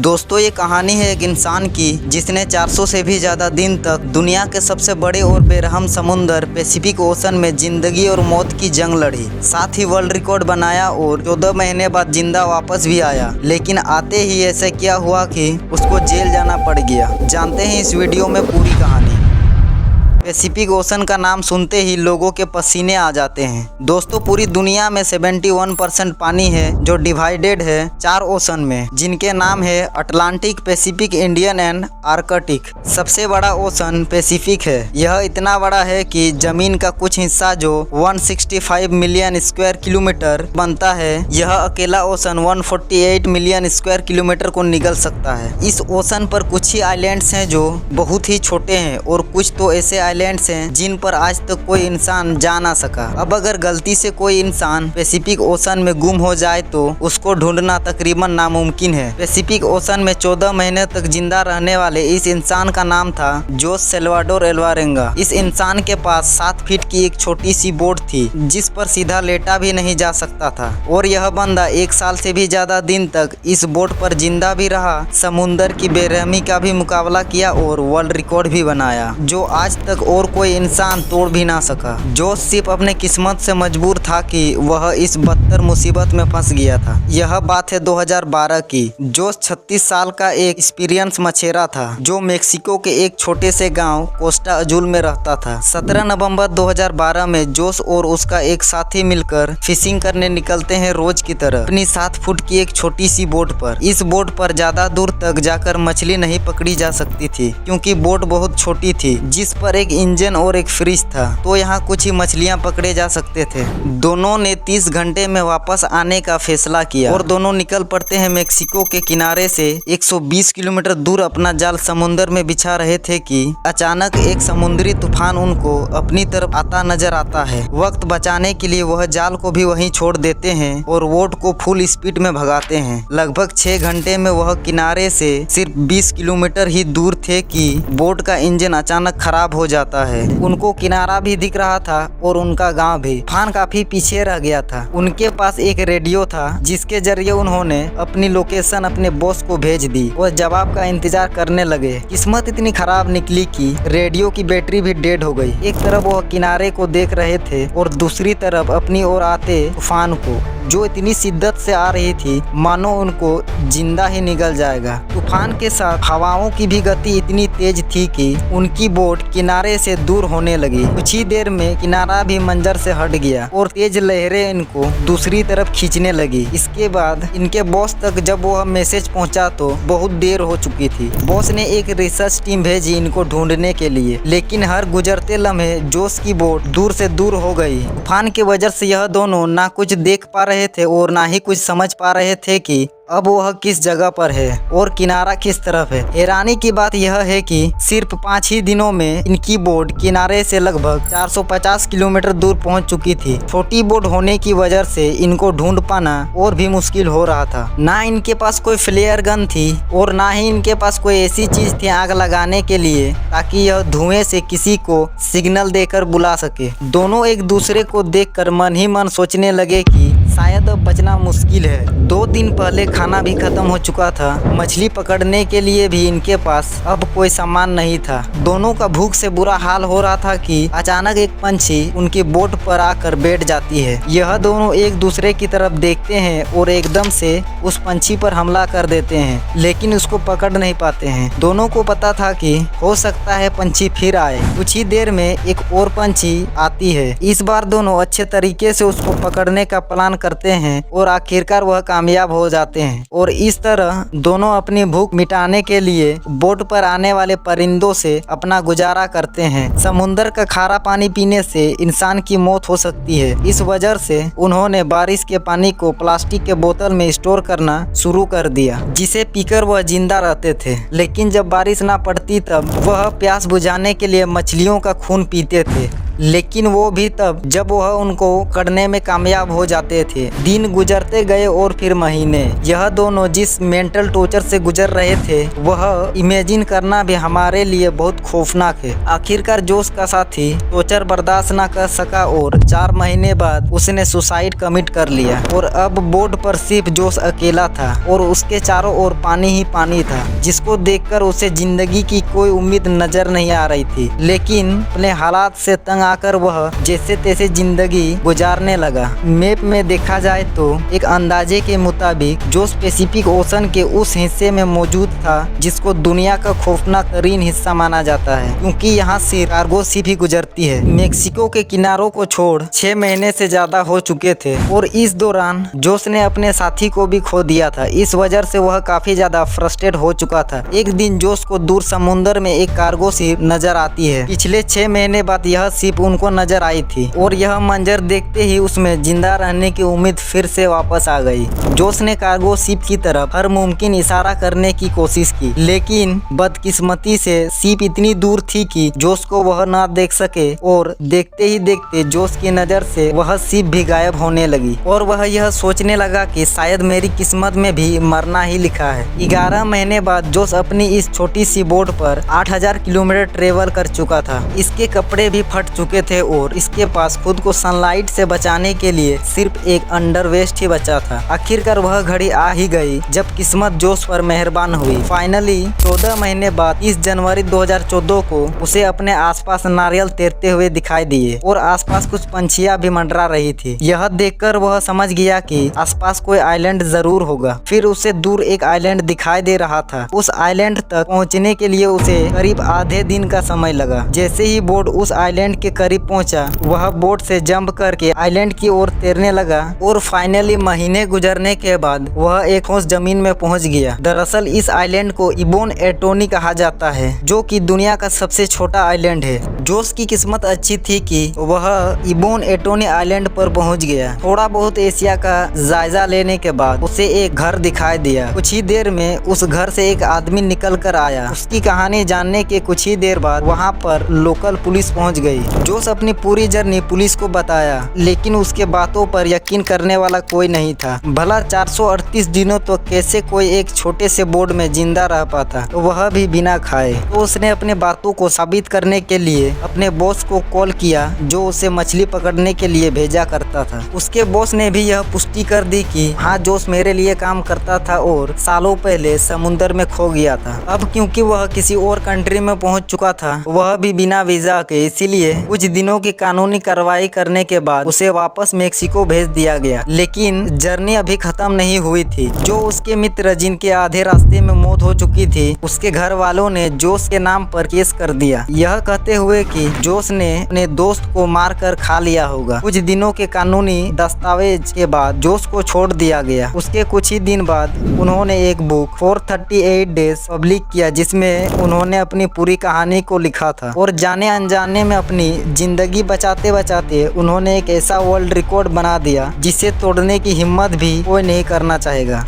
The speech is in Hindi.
दोस्तों ये कहानी है एक इंसान की जिसने 400 से भी ज़्यादा दिन तक दुनिया के सबसे बड़े और बेरहम समुंदर पैसिफिक ओशन में जिंदगी और मौत की जंग लड़ी। साथ ही वर्ल्ड रिकॉर्ड बनाया और 14 महीने बाद जिंदा वापस भी आया। लेकिन आते ही ऐसा क्या हुआ कि उसको जेल जाना पड़ गया। जानते हैं इस वीडियो में पूरी कहानी। पैसिफिक ओशन का नाम सुनते ही लोगों के पसीने आ जाते हैं। दोस्तों पूरी दुनिया में 71% पानी है जो डिवाइडेड है 4 ओशन में, जिनके नाम है Atlantic, Pacific, Indian and Arctic. सबसे बड़ा ओशन पैसिफिक है। यह इतना बड़ा है कि जमीन का कुछ हिस्सा जो 165 मिलियन स्क्वायर किलोमीटर बनता है, यह अकेला ओशन 148 मिलियन स्क्वायर किलोमीटर को निगल सकता है। इस ओशन पर कुछ ही आइलैंड्स हैं जो बहुत ही छोटे हैं और कुछ तो ऐसे आइलैंड्स हैं जिन पर आज तक कोई इंसान जा ना सका। अब अगर गलती से कोई इंसान पैसिफिक ओशन में गुम हो जाए तो उसको ढूंढना तकरीबन नामुमकिन है। पैसिफिक ओशन में 14 महीने तक जिंदा रहने वाले इस इंसान का नाम था जोस सल्वाडोर एल्वारेंगा। इस इंसान के पास 7 फीट की एक छोटी सी बोट थी जिस पर सीधा लेटा भी नहीं जा सकता था, और यह बंदा 1 साल से भी ज्यादा दिन तक इस बोट पर जिंदा भी रहा, समुंदर की बेरहमी का भी मुकाबला किया और वर्ल्ड रिकॉर्ड भी बनाया जो आज तक और कोई इंसान तोड़ भी ना सका। जोश सिर्फ अपने किस्मत से मजबूर था कि वह इस बदतर मुसीबत में फंस गया था। यह बात है 2012 की। जोश 36 साल का एक एक्सपीरियंस मछेरा था जो मेक्सिको के एक छोटे से गांव कोस्टा अजुल में रहता था। 17 नवंबर 2012 में जोश और उसका एक साथी मिलकर फिशिंग करने निकलते हैं रोज की तरह अपनी 7 फुट की एक छोटी सी बोट पर। इस बोट पर ज्यादा दूर तक जाकर मछली नहीं पकड़ी जा सकती थी क्योंकि बोट बहुत छोटी थी, जिस पर एक इंजन और एक फ्रिज था, तो यहाँ कुछ ही मछलियाँ पकड़े जा सकते थे। दोनों ने 30 घंटे में वापस आने का फैसला किया और दोनों निकल पड़ते हैं मेक्सिको के किनारे से 120 किलोमीटर दूर अपना जाल समुंदर में बिछा रहे थे कि अचानक एक समुद्री तूफान उनको अपनी तरफ आता नजर आता है। वक्त बचाने के लिए वह जाल को भी वहीं छोड़ देते हैं और बोट को फुल स्पीड में भगाते हैं। लगभग 6 घंटे में वह किनारे से सिर्फ 20 किलोमीटर ही दूर थे कि बोट का इंजन अचानक खराब हो जाता है। उनको किनारा भी दिख रहा था और उनका गांव भी। तूफान काफी पीछे रह गया था। उनके पास एक रेडियो था जिसके जरिए उन्होंने अपनी लोकेशन अपने बॉस को भेज दी और जवाब का इंतजार करने लगे। किस्मत इतनी खराब निकली कि रेडियो की बैटरी भी डेड हो गई। एक तरफ वह किनारे को देख रहे थे और दूसरी तरफ अपनी ओर आते तूफान को, जो इतनी शिद्दत से आ रही थी मानो उनको जिंदा ही निगल जाएगा। तूफान के साथ हवाओं की भी गति इतनी तेज थी कि उनकी बोट किनारे से दूर होने लगी। कुछ ही देर में किनारा भी मंजर से हट गया और तेज लहरें इनको दूसरी तरफ खींचने लगी। इसके बाद इनके बॉस तक जब वह मैसेज पहुंचा तो बहुत देर हो चुकी थी। बॉस ने एक रिसर्च टीम भेजी इनको ढूंढने के लिए, लेकिन हर गुजरते लम्हे जोश की बोट दूर से दूर हो गई। तूफान की वजह से यह दोनों ना कुछ देख पा रहे थे और ना ही कुछ समझ पा रहे थे कि अब वह किस जगह पर है और किनारा किस तरफ है। हैरानी की बात यह है कि सिर्फ 5 ही दिनों में इनकी बोट किनारे से लगभग 450 किलोमीटर दूर पहुंच चुकी थी। छोटी बोट होने की वजह से इनको ढूंढ पाना और भी मुश्किल हो रहा था। ना इनके पास कोई फ्लेयर गन थी और ना ही इनके पास कोई ऐसी चीज थी आग लगाने के लिए ताकि यह धुएं से किसी को सिग्नल देकर बुला सके। दोनों एक दूसरे को देखकर मन ही मन सोचने लगे कि शायद अब बचना मुश्किल है। 2 दिन पहले खाना भी खत्म हो चुका था। मछली पकड़ने के लिए भी इनके पास अब कोई सामान नहीं था। दोनों का भूख से बुरा हाल हो रहा था कि अचानक एक पंछी उनकी बोट पर आकर बैठ जाती है। यह दोनों एक दूसरे की तरफ देखते हैं और एकदम से उस पंछी पर हमला कर देते हैं, लेकिन उसको पकड़ नहीं पाते हैं। दोनों को पता था कि हो सकता है पंछी फिर आए। कुछ ही देर में एक और पंछी आती है। इस बार दोनों अच्छे तरीके से उसको पकड़ने का प्लान करते हैं और आखिरकार वह कामयाब हो जाते हैं। और इस तरह दोनों अपनी भूख मिटाने के लिए बोट पर आने वाले परिंदों से अपना गुजारा करते हैं। समुंदर का खारा पानी पीने से इंसान की मौत हो सकती है। इस वजह से उन्होंने बारिश के पानी को प्लास्टिक के बोतल में स्टोर करना शुरू कर दिया, जिसे पीकर वह जिंदा रहते थे। लेकिन जब बारिश ना पड़ती तब वह प्यास बुझाने के लिए मछलियों का खून पीते थे। लेकिन वो भी तब जब वह उनको करने में कामयाब हो जाते थे। दिन गुजरते गए और फिर महीने। यह दोनों जिस मेंटल टॉर्चर से गुजर रहे थे वह इमेजिन करना भी हमारे लिए बहुत खौफनाक है। आखिरकार जोश का साथी टॉर्चर बर्दाश्त न कर सका और 4 महीने बाद उसने सुसाइड कमिट कर लिया। और अब बोर्ड पर सिर्फ जोश अकेला था और उसके चारों ओर पानी ही पानी था, जिसको देखकर उसे जिंदगी की कोई उम्मीद नजर नहीं आ रही थी। लेकिन अपने हालात से तंग आकर वह जैसे तैसे जिंदगी गुजारने लगा। मैप में देखा जाए तो एक अंदाजे के मुताबिक जोश पैसिफिक ओशन के उस हिस्से में मौजूद था जिसको दुनिया का खौफनाक तरीन हिस्सा माना जाता है, क्योंकि यहाँ सिर्फ कार्गो शिप ही गुजरती है। मेक्सिको के किनारों को छोड़ 6 महीने से ज्यादा हो चुके थे और इस दौरान जोश ने अपने साथी को भी खो दिया था। इस वजह से वह काफी ज्यादा फ्रस्ट्रेट हो चुका था। एक दिन जोश को दूर समुद्र में एक कार्गो शिप नजर आती है। पिछले 6 महीने बाद यह शिप उनको नजर आई थी और यह मंजर देखते ही उसमें जिंदा रहने की उम्मीद फिर से वापस आ गई। जोश ने कार्गो शिप की तरफ हर मुमकिन इशारा करने की कोशिश की, लेकिन बदकिस्मती से शिप इतनी दूर थी कि जोश को वह ना देख सके और देखते ही देखते जोश की नजर से वह शिप भी गायब होने लगी और वह यह सोचने लगा कि शायद मेरी किस्मत में भी मरना ही लिखा है। 11 महीने बाद जोश अपनी इस छोटी सी बोट पर 8000 किलोमीटर ट्रेवल कर चुका था। इसके कपड़े भी फट चुके थे और इसके पास खुद को सनलाइट से बचाने के लिए सिर्फ एक अंडरवेस्ट ही बचा था। आखिरकार वह घड़ी आ ही गई जब किस्मत जोश पर मेहरबान हुई। फाइनली 14 महीने बाद 30 जनवरी 2014 को उसे अपने आसपास नारियल तैरते हुए दिखाई दिए और आसपास कुछ पंछियां भी मंडरा रही थी। यह देखकर वह समझ गया कि आसपास कोई आइलैंड जरूर होगा। फिर उसे दूर एक आइलैंड दिखाई दे रहा था। उस आइलैंड तक पहुंचने के लिए उसे करीब आधे दिन का समय लगा। जैसे ही बोट उस आइलैंड के करीब पहुंचा, वह बोट से जंप करके आइलैंड की ओर तैरने लगा और फाइनली महीने गुजरने के बाद वह एक ठोस जमीन में पहुंच गया। दरअसल इस आइलैंड को इबोन एटोनी कहा जाता है, जो कि दुनिया का सबसे छोटा आइलैंड है। जोश की किस्मत अच्छी थी कि वह इबोन एटोनी आइलैंड पर पहुंच गया। थोड़ा बहुत एशिया का जायजा लेने के बाद उसे एक घर दिखाई दिया। कुछ ही देर में उस घर से एक आदमी निकल कर आया। उसकी कहानी जानने के कुछ ही देर बाद वहाँ पर लोकल पुलिस पहुँच गई। जोश अपनी पूरी जर्नी पुलिस को बताया, लेकिन उसके बातों पर यकीन करने वाला कोई नहीं था। भला 438 दिनों तो कैसे कोई एक छोटे से बोट में जिंदा रह पाता, वह भी बिना खाए। तो उसने अपने बातों को साबित करने के लिए अपने बॉस को कॉल किया, जो उसे मछली पकड़ने के लिए भेजा करता था। उसके बॉस ने भी यह पुष्टि कर दी कि हाँ, जोश मेरे लिए काम करता था और सालों पहले समुद्र में खो गया था। अब क्योंकि वह किसी और कंट्री में पहुंच चुका था, वह भी बिना वीजा के, इसीलिए कुछ दिनों की कानूनी कार्रवाई करने के बाद उसे वापस मेक्सिको भेज दिया गया। लेकिन जर्नी अभी खत्म नहीं हुई थी। जो उसके मित्र जिनके आधे रास्ते में मौत हो चुकी थी, उसके घर वालों ने जोश के नाम पर केस कर दिया, यह कहते हुए कि जोश ने अपने दोस्त को मारकर खा लिया होगा। कुछ दिनों के कानूनी दस्तावेज के बाद जोश को छोड़ दिया गया। उसके कुछ ही दिन बाद उन्होंने एक बुक 438 डेज पब्लिक किया, जिसमें उन्होंने अपनी पूरी कहानी को लिखा था और जाने अनजाने में अपनी जिंदगी बचाते बचाते उन्होंने एक ऐसा वर्ल्ड रिकॉर्ड बना दिया जिसे तोड़ने की हिम्मत भी कोई नहीं करना चाहेगा।